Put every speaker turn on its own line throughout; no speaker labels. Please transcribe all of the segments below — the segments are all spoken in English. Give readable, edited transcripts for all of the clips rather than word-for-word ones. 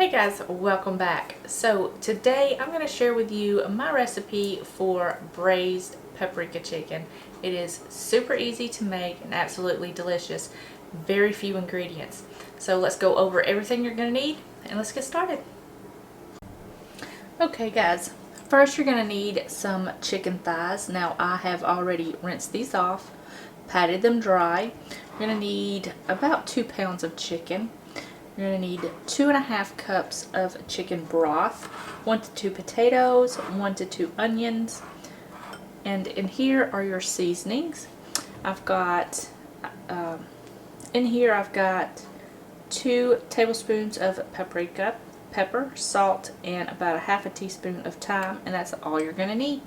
Hey guys, welcome back. So today I'm going to share with you my recipe for braised paprika chicken. It is super easy to make and absolutely delicious. Very few ingredients. So let's go over everything you're going to need and let's get started. Okay guys, first you're going to need some chicken thighs. Now I have already rinsed these off, patted them dry. You're going to need about 2 pounds of chicken. You're going to need 2.5 cups of chicken broth, 1 to 2 potatoes, 1 to 2 onions, and in here are your seasonings. I've got, in here I've got 2 tablespoons of paprika, pepper, salt, and about 1/2 teaspoon of thyme, and that's all you're going to need.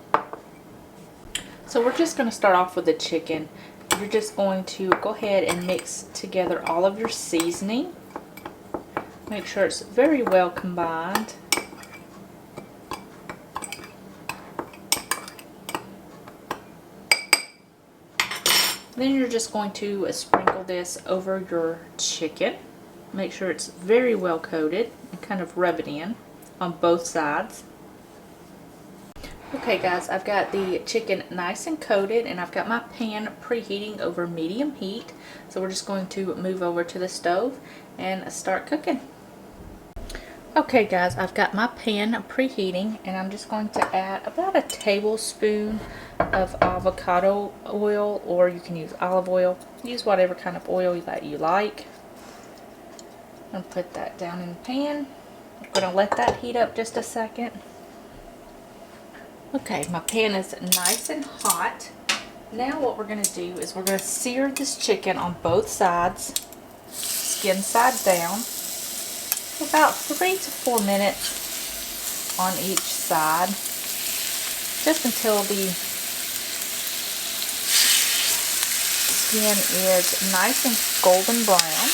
So we're just going to start off with the chicken. You're just going to go ahead and mix together all of your seasoning. Make sure it's very well combined. Then you're just going to sprinkle this over your chicken. Make sure it's very well coated and kind of rub it in on both sides. Okay guys, I've got the chicken nice and coated and I've got my pan preheating over medium heat. So we're just going to move over to the stove and start cooking. Okay guys, I've got my pan preheating and I'm just going to add about a tablespoon of avocado oil, or you can use olive oil. Use whatever kind of oil that you like. I'm going to put that down in the pan. I'm going to let that heat up just a second. Okay, my pan is nice and hot. Now what we're going to do is we're going to sear this chicken on both sides, skin side down. About 3 to 4 minutes on each side, just until the skin is nice and golden brown.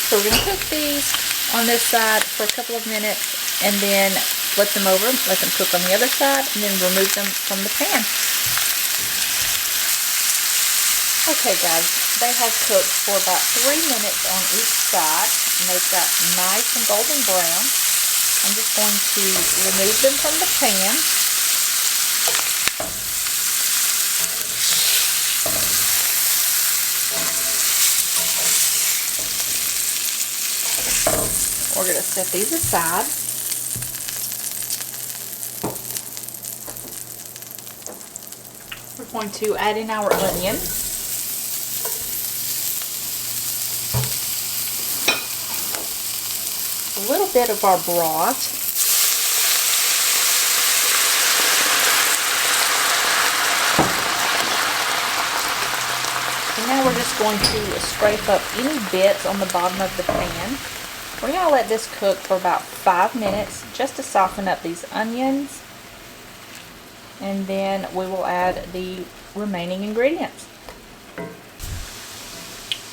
So we're going to cook these on this side for a couple of minutes and then flip them over, let them cook on the other side, and then remove them from the pan. Okay guys, they have cooked for about 3 minutes on each side, and they've got nice and golden brown. I'm just going to remove them from the pan. We're going to set these aside. We're going to add in our onion. A little bit of our broth. And now we're just going to scrape up any bits on the bottom of the pan. We're going to let this cook for about 5 minutes just to soften up these onions. And then we will add the remaining ingredients.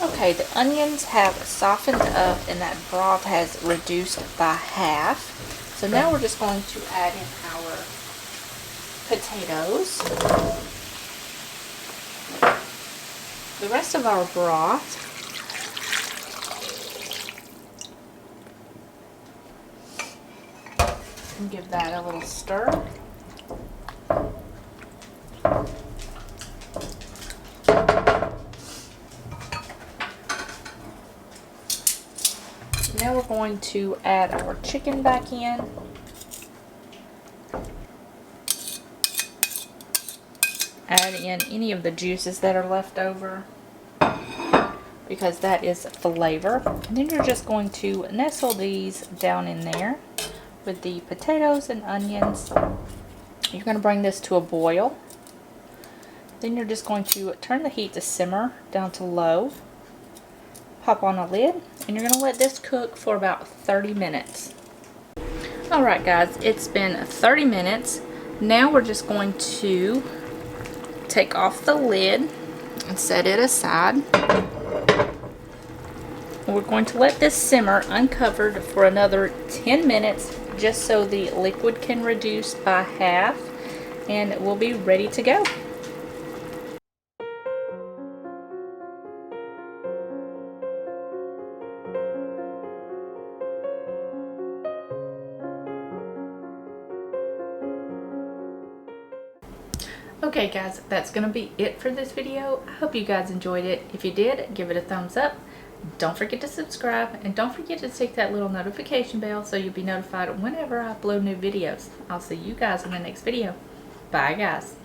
Okay, the onions have softened up and that broth has reduced by half. So now we're just going to add in our potatoes, the rest of our broth, and give that a little stir. Now we're going to add our chicken back in. Add in any of the juices that are left over, because that is flavor. And then you're just going to nestle these down in there with the potatoes and onions. You're going to bring this to a boil. Then you're just going to turn the heat to simmer down to low. Pop on a lid, and you're going to let this cook for about 30 minutes. Alright guys, it's been 30 minutes. Now we're just going to take off the lid and set it aside. We're going to let this simmer uncovered for another 10 minutes just so the liquid can reduce by half, and we'll be ready to go. Okay guys, that's gonna be it for this video. I hope you guys enjoyed it. If you did, give it a thumbs up. Don't forget to subscribe, and don't forget to tick that little notification bell so you'll be notified whenever I upload new videos. I'll see you guys in the next video. Bye guys.